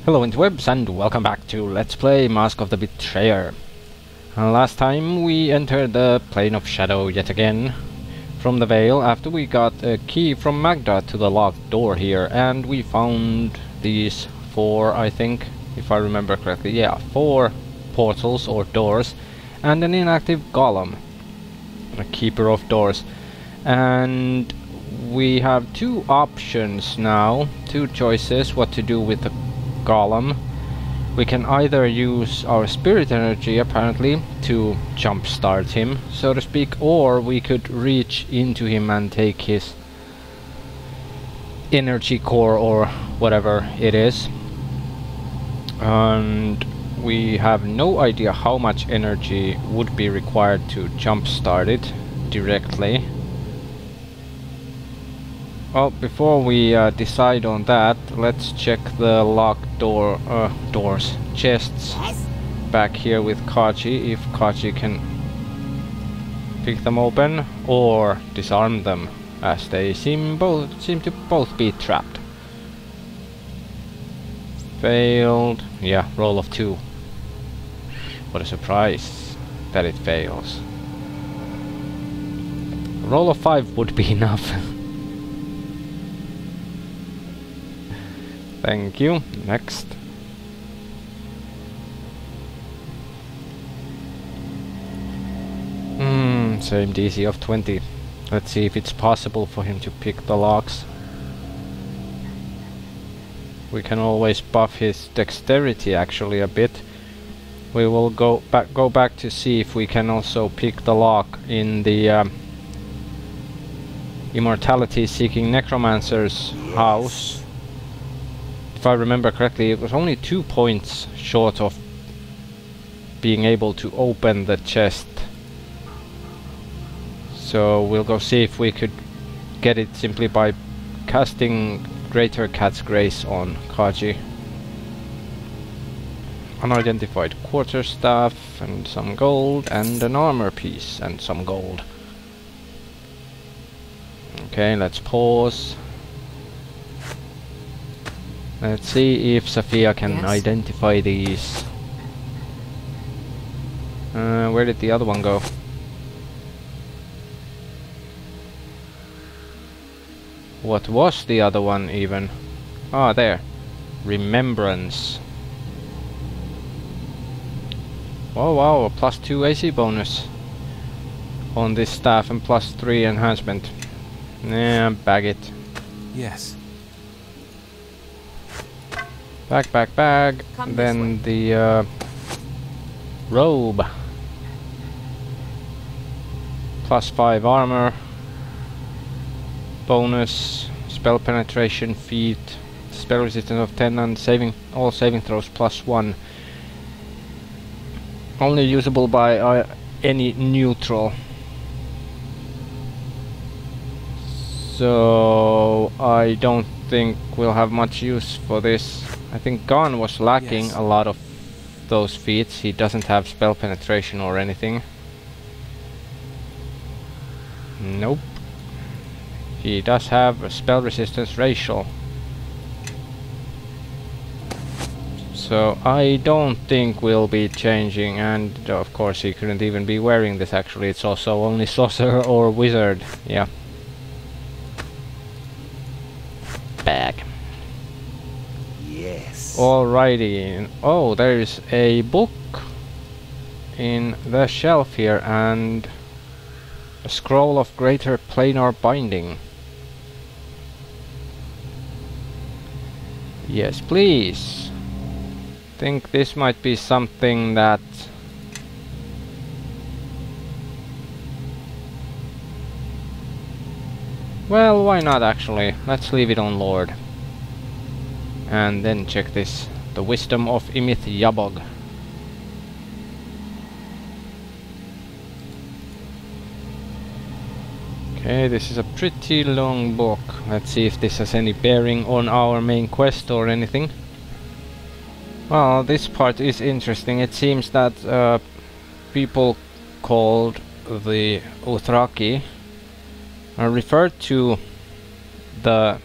Hello interwebs and welcome back to Let's Play Mask of the Betrayer. Last time we entered the Plane of Shadow yet again from the Veil after we got a key from Magda to the locked door here, and we found these four, I think, if I remember correctly, yeah, 4 portals or doors and an inactive golem, a keeper of doors. And we have 2 options now, 2 choices what to do with the golem. We can either use our spirit energy apparently to jumpstart him, so to speak, or we could reach into him and take his energy core or whatever it is. And we have no idea how much energy would be required to jumpstart it directly. Well, before we decide on that, let's check the locked chests back here with Kaji, if Kaji can pick them open or disarm them, as they seem to both be trapped. Failed. Yeah, roll of 2. What a surprise that it fails. A roll of 5 would be enough. Thank you. Next. Same DC of 20. Let's see if it's possible for him to pick the locks. We can always buff his dexterity actually a bit. We will go back to see if we can also pick the lock in the Immortality Seeking Necromancer's house. If I remember correctly, it was only 2 points short of being able to open the chest. So we'll go see if we could get it simply by casting Greater Cat's Grace on Kaji. Unidentified quarterstaff and some gold, and an armor piece and some gold. Okay, let's pause. Let's see if Sophia can identify these. Where did the other one go? What was the other one even? Ah, there. Remembrance. Oh wow, a +2 AC bonus on this staff and +3 enhancement. Yeah, bag it. Yes. Bag. Then the robe. +5 armor. Bonus. Spell penetration feat. Spell resistance of 10 and all saving throws +1. Only usable by any neutral. So I don't think we'll have much use for this. I think Gon was lacking a lot of those feats. He doesn't have spell penetration or anything. Nope. He does have a spell resistance racial. So I don't think we'll be changing, and of course he couldn't even be wearing this actually. It's also only sorcerer or wizard. Yeah. Bag. Yes. Alrighty. Oh, there is a book in the shelf here and a scroll of greater planar binding. Yes, please. Think this might be something that well, why not actually? Let's leave it on Lord. And then check this. The Wisdom of Imith Yabog. Okay, this is a pretty long book. Let's see if this has any bearing on our main quest or anything. Well, this part is interesting. It seems that people called the Uthraki referred to the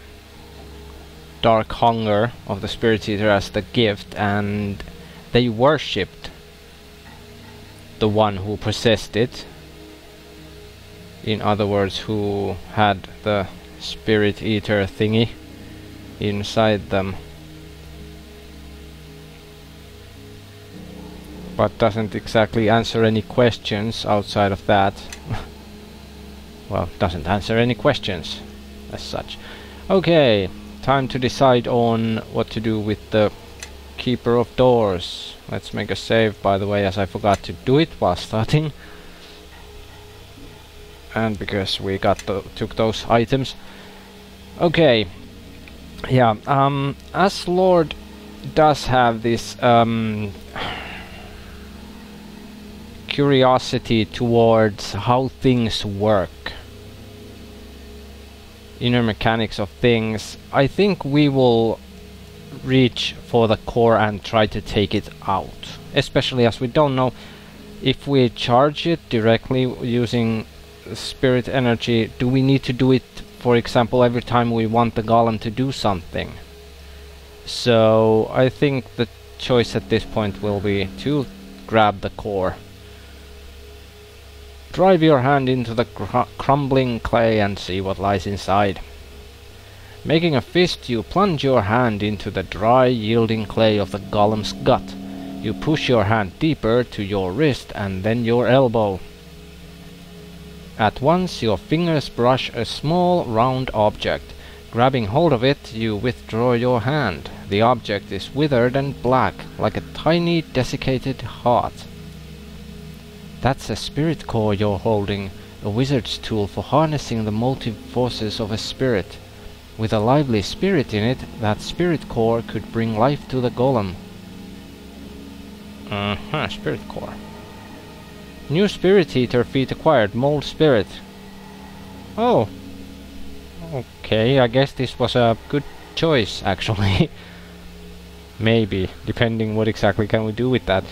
dark hunger of the Spirit Eater as the gift, and they worshipped the one who possessed it. In other words, who had the Spirit Eater thingy inside them. But doesn't exactly answer any questions outside of that. Well, doesn't answer any questions as such. Okay, time to decide on what to do with the Keeper of Doors. Let's make a save, by the way, as I forgot to do it while starting. And because we took those items. Okay. Yeah, as Lord does have this curiosity towards how things work, inner mechanics of things, I think we will reach for the core and try to take it out, especially as we don't know if we charge it directly using spirit energy. Do we need to do it, for example, every time we want the golem to do something? So I think the choice at this point will be to grab the core. Drive your hand into the crumbling clay and see what lies inside. Making a fist, you plunge your hand into the dry, yielding clay of the golem's gut. You push your hand deeper to your wrist and then your elbow. At once, your fingers brush a small, round object. Grabbing hold of it, you withdraw your hand. The object is withered and black, like a tiny, desiccated heart. That's a spirit core you're holding, a wizard's tool for harnessing the motive forces of a spirit. With a lively spirit in it, that spirit core could bring life to the golem. Spirit core. New Spirit Eater feat acquired, Mold Spirit. Oh. Okay, I guess this was a good choice, actually. Maybe, depending what exactly can we do with that.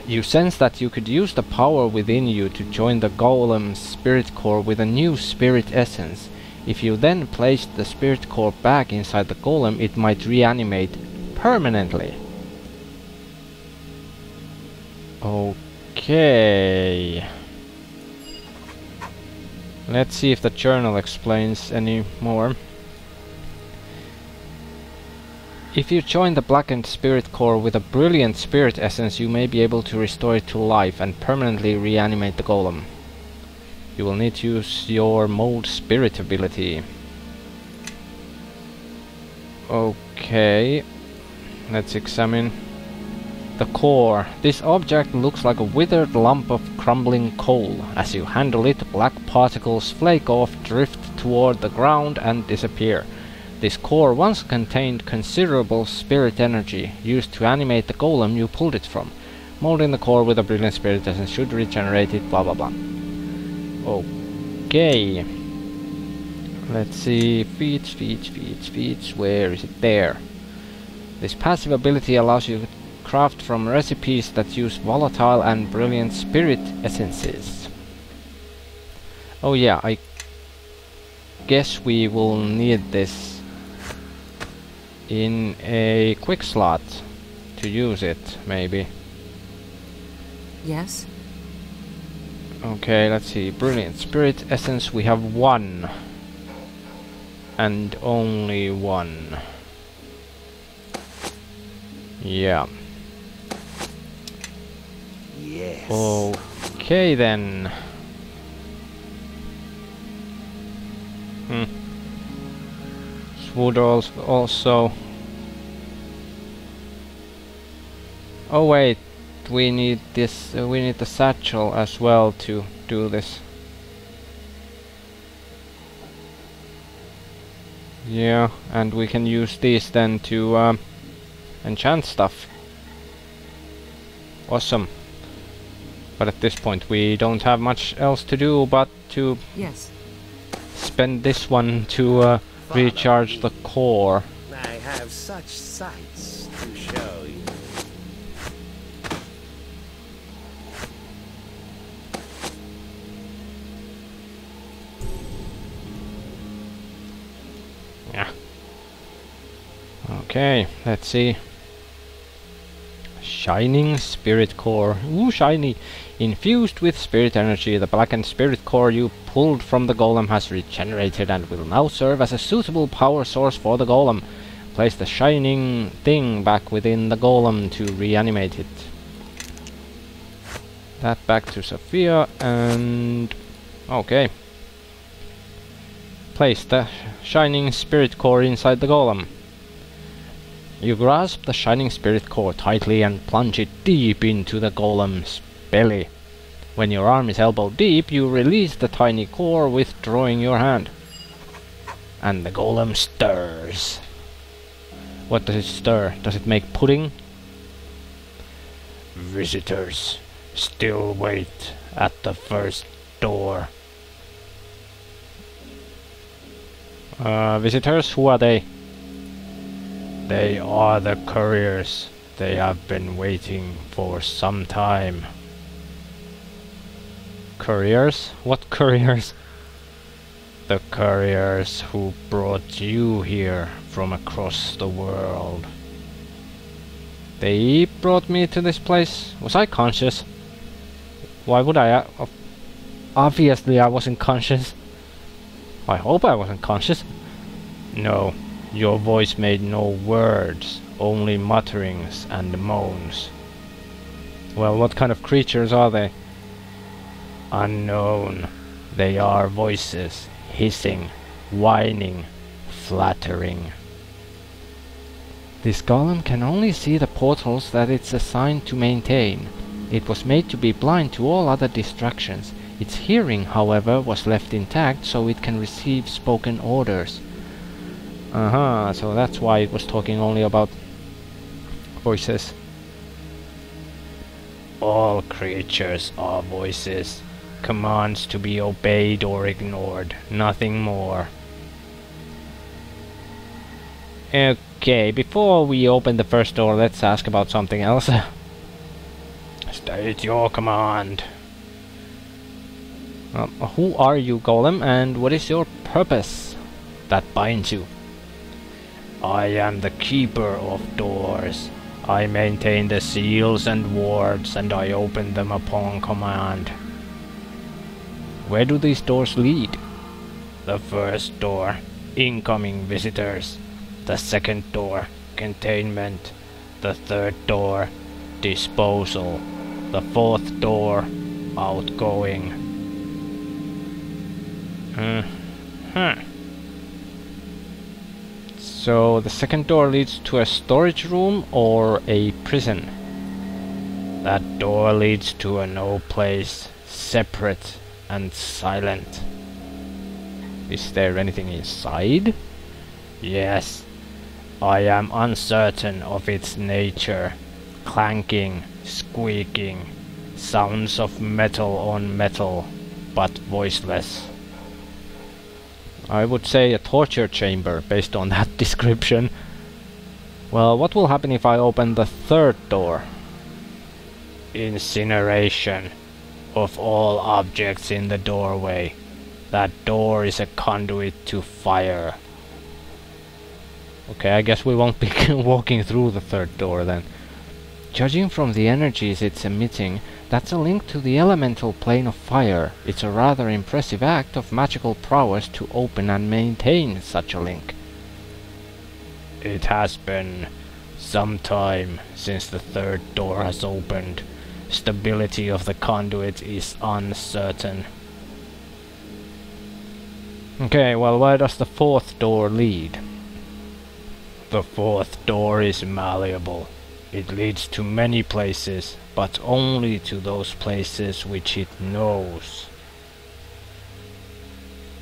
You sense that you could use the power within you to join the golem's spirit core with a new spirit essence. If you then placed the spirit core back inside the golem, it might reanimate permanently. Okay. Let's see if the journal explains any more. If you join the blackened spirit core with a brilliant spirit essence, you may be able to restore it to life and permanently reanimate the golem. You will need to use your mold spirit ability. Okay, let's examine the core. This object looks like a withered lump of crumbling coal. As you handle it, black particles flake off, drift toward the ground and disappear. This core once contained considerable spirit energy, used to animate the golem you pulled it from. Molding the core with a brilliant spirit essence should regenerate it, blah blah blah. Okay. Let's see, feats, where is it? There. This passive ability allows you to craft from recipes that use volatile and brilliant spirit essences. Oh yeah, I guess we will need this in a quick slot to use it, maybe. Yes. Okay, let's see. Brilliant spirit essence, we have one. And only one. Yeah. Yes. Okay then. Would also. Oh wait, we need this. We need the satchel as well to do this. Yeah, and we can use these then to enchant stuff. Awesome. But at this point we don't have much else to do but to spend this one to recharge the core. I have such sights to show you. Yeah. Okay, let's see. Shining Spirit Core. Ooh, shiny. Infused with spirit energy, the blackened spirit core you pulled from the golem has regenerated and will now serve as a suitable power source for the golem. Place the shining thing back within the golem to reanimate it. That back to Sophia and... okay. Place the shining spirit core inside the golem. You grasp the shining spirit core tightly and plunge it deep into the golem's belly. When your arm is elbow deep, you release the tiny core, withdrawing your hand. And the golem stirs. What does it stir? Does it make pudding? Visitors still wait at the first door. Visitors? Who are they? They are the couriers. They have been waiting for some time. Couriers? What couriers? The couriers who brought you here from across the world. They brought me to this place. Was I conscious? Why would I? Obviously I wasn't conscious. I hope I wasn't conscious. No, your voice made no words, only mutterings and moans. Well, what kind of creatures are they? Unknown. They are voices, hissing, whining, flattering. This golem can only see the portals that it's assigned to maintain. It was made to be blind to all other distractions. Its hearing, however, was left intact so it can receive spoken orders. So that's why it was talking only about voices. All creatures are voices. Commands to be obeyed or ignored. Nothing more. Okay, before we open the first door, let's ask about something else. State your command. Who are you, golem, and what is your purpose that binds you? I am the keeper of doors. I maintain the seals and wards, and I open them upon command. Where do these doors lead? The first door, incoming visitors. The second door, containment. The third door, disposal. The fourth door, outgoing. So the second door leads to a storage room or a prison? That door leads to a no place, separate and silent. Is there anything inside? Yes. I am uncertain of its nature. Clanking, squeaking, sounds of metal on metal, but voiceless. I would say a torture chamber based on that description. Well, what will happen if I open the third door? Incineration of all objects in the doorway. That door is a conduit to fire. Okay, I guess we won't be walking through the third door then. Judging from the energies it's emitting, that's a link to the elemental plane of fire. It's a rather impressive act of magical prowess to open and maintain such a link. It has been some time since the third door has opened. Stability of the conduit is uncertain. Okay, well, where does the fourth door lead? The fourth door is malleable. It leads to many places, but only to those places which it knows.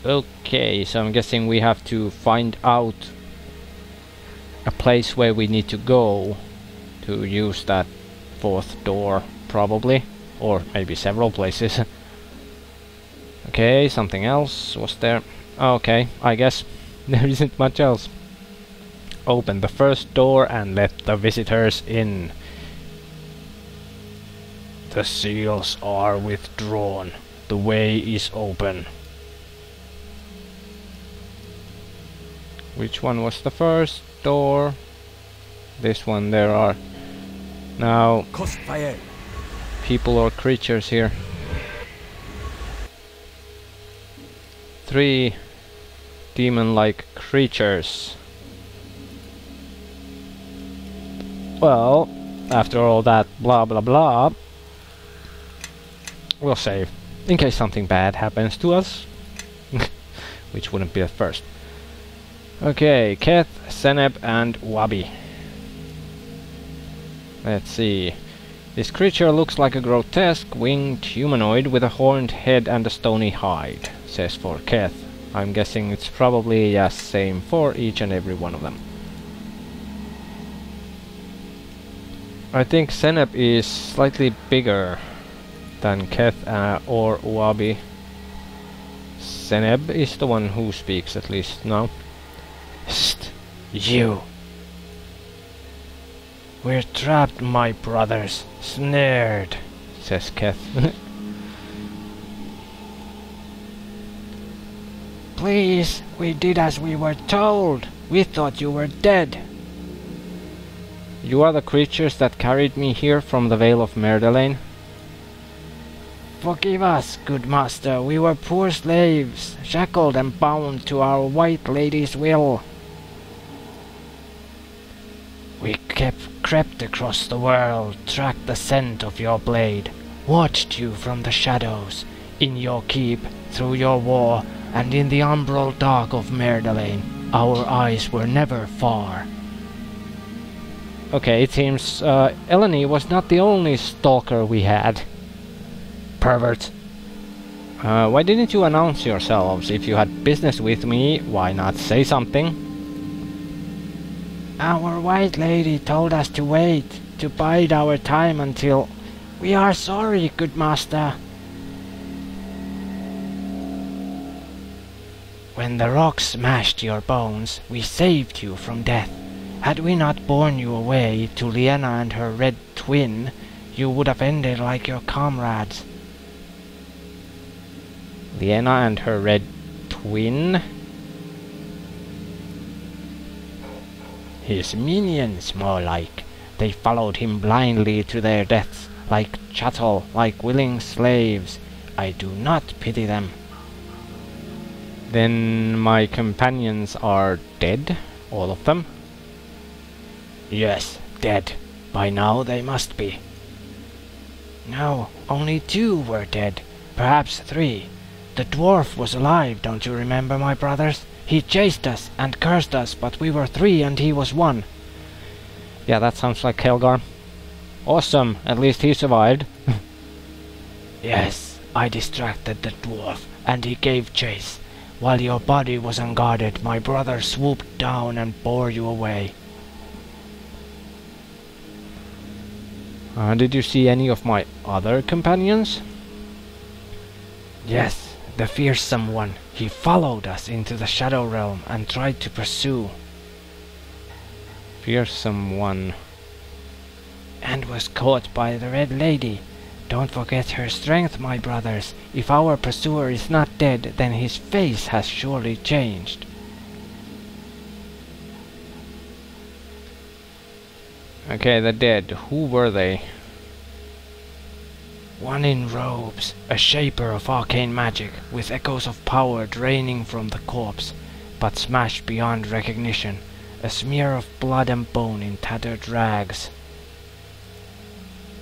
Okay, so I'm guessing we have to find out a place where we need to go to use that fourth door, probably. Or maybe several places. Okay, something else was there. Okay, I guess there isn't much else. Open the first door and let the visitors in. The seals are withdrawn. The way is open. Which one was the first door? This one there are now people or creatures here. 3 demon-like creatures. Well, after all that blah blah blah, we'll save in case something bad happens to us. Which wouldn't be at first. Okay, Keth, Seneb and Wabi. Let's see. This creature looks like a grotesque winged humanoid with a horned head and a stony hide, says for Keth. I'm guessing it's probably the same for each and every one of them. I think Seneb is slightly bigger than Keth or Wabi. Seneb is the one who speaks, at least now. Psst, you! We're trapped, my brothers, snared, says Keth. Please, we did as we were told. We thought you were dead. You are the creatures that carried me here from the Vale of Merdelain? Forgive us, good master. We were poor slaves, shackled and bound to our white lady's will. We crept across the world, tracked the scent of your blade, watched you from the shadows, in your keep, through your war, and in the umbral dark of Merdelain. Our eyes were never far. Okay, it seems Eleni was not the only stalker we had. Pervert. Why didn't you announce yourselves? If you had business with me, why not say something? Our white lady told us to wait, to bide our time until... We are sorry, good master. When the rocks smashed your bones, we saved you from death. Had we not borne you away to Liena and her red twin, you would have ended like your comrades. Liena and her red twin? His minions, more like. They followed him blindly to their deaths, like chattel, like willing slaves. I do not pity them. Then my companions are dead? All of them? Yes, dead. By now they must be. No, only 2 were dead. Perhaps 3. The dwarf was alive, don't you remember, my brothers? He chased us and cursed us, but we were 3 and he was 1. Yeah, that sounds like Helgar. Awesome, at least he survived. Yes, I distracted the dwarf, and he gave chase. While your body was unguarded, my brother swooped down and bore you away. Did you see any of my other companions? Yes, the fearsome one. He followed us into the Shadow Realm and tried to pursue. Fearsome one. And was caught by the Red Lady. Don't forget her strength, my brothers. If our pursuer is not dead, then his face has surely changed. Okay, the dead. Who were they? One in robes, a shaper of arcane magic, with echoes of power draining from the corpse, but smashed beyond recognition, a smear of blood and bone in tattered rags.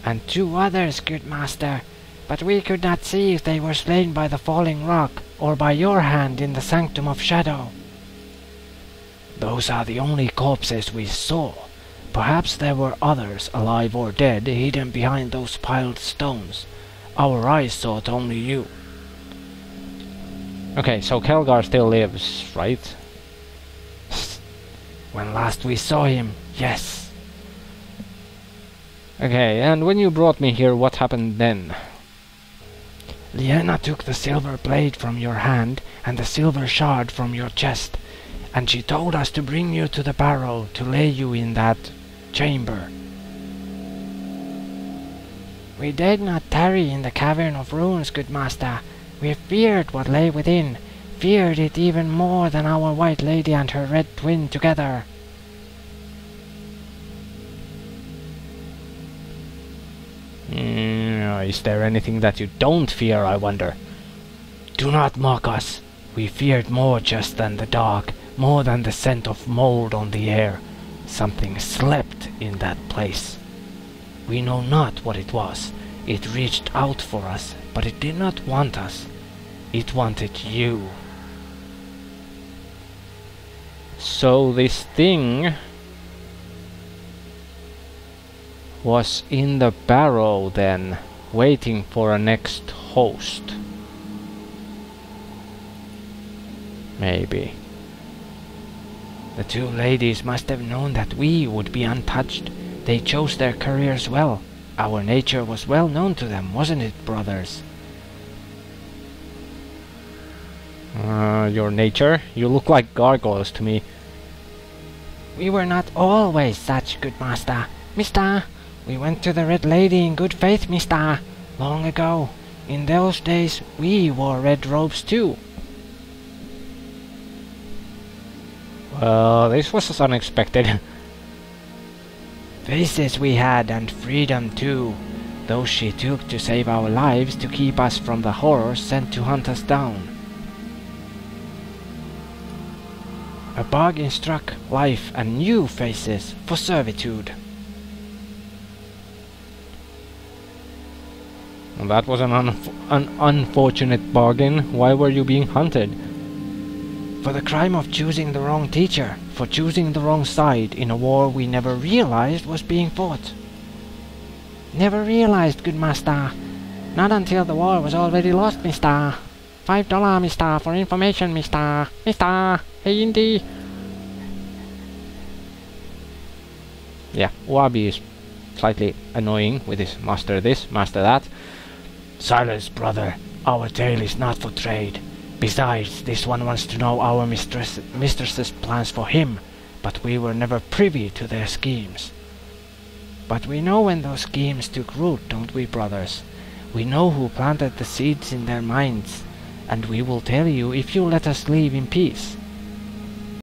And 2 others, good master, but we could not see if they were slain by the falling rock, or by your hand in the Sanctum of Shadow. Those are the only corpses we saw. Perhaps there were others, alive or dead, hidden behind those piled stones. Our eyes saw only you. Okay, so Kelgar still lives, right? When last we saw him, yes. Okay, and when you brought me here, what happened then? Liena took the silver blade from your hand and the silver shard from your chest, and she told us to bring you to the barrow to lay you in that chamber. We dared not tarry in the cavern of runes, good master. We feared what lay within, feared it even more than our white lady and her red twin together. Is there anything that you don't fear, I wonder? Do not mock us. We feared more just than the dark, more than the scent of mold on the air. Something slept in that place. We know not what it was. It reached out for us, but it did not want us. It wanted you. So this thing was in the barrow then, waiting for a next host. Maybe. The two ladies must have known that we would be untouched. They chose their careers well. Our nature was well known to them, wasn't it, brothers? Your nature? You look like gargoyles to me. We were not always such, good master. Mister, we went to the Red Lady in good faith, mister, long ago. In those days, we wore red robes too. Well, this was unexpected. Faces we had, and freedom too. Those she took to save our lives, to keep us from the horrors sent to hunt us down. A bargain struck, life and new faces for servitude. Well, that was an unfortunate bargain. Why were you being hunted? For the crime of choosing the wrong teacher, for choosing the wrong side in a war we never realized was being fought. Never realized, good master. Not until the war was already lost, mister. $5, mister, for information, mister. Mister! Hey, Indy! Yeah, Wabi is slightly annoying with his master this, master that. Silence, brother. Our tale is not for trade. Besides, this one wants to know our mistress's plans for him, but we were never privy to their schemes. But we know when those schemes took root, don't we, brothers? We know who planted the seeds in their minds, and we will tell you if you let us leave in peace.